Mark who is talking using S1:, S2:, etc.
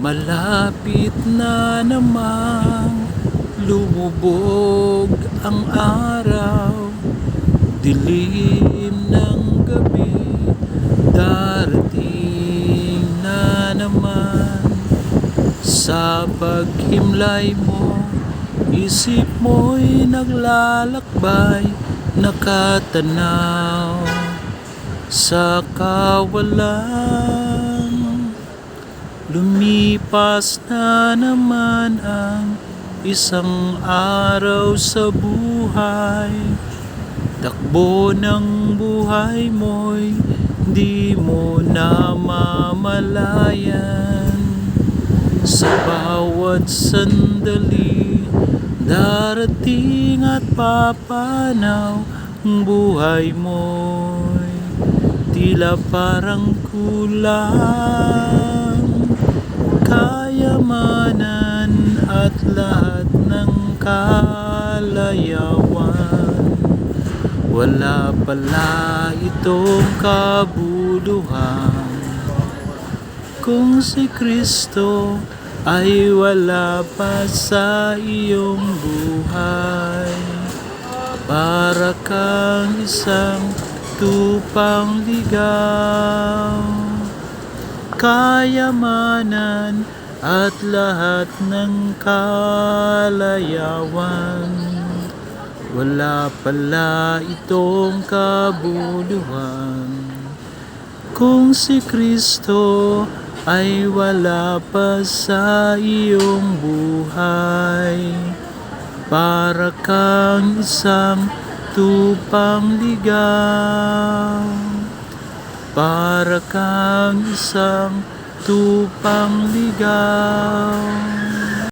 S1: Malapit na namang lumubog ang araw, dilim ng gabi, darating na naman. Sa paghimlay mo, isip mo'y naglalakbay, nakatanaw sa kawalan. Lumipas na naman ang isang araw sa buhay. Takbo ng buhay mo'y di mo na mamalayan. Sa bawat sandali, darating at papanaw ang buhay mo'y tila parang kulang. Kayamanan at lahat ng kalayawan, wala pala itong kabuluhan kung si Kristo ay wala pa sa iyong buhay. Para kang isang tupang ligaw, kayamanan at lahat ng kalayawan, wala pala itong kabuluhan kung si Kristo ay wala pa sa iyong buhay. Para kang isang tupang ligaw, para kang isang tupang ligaw.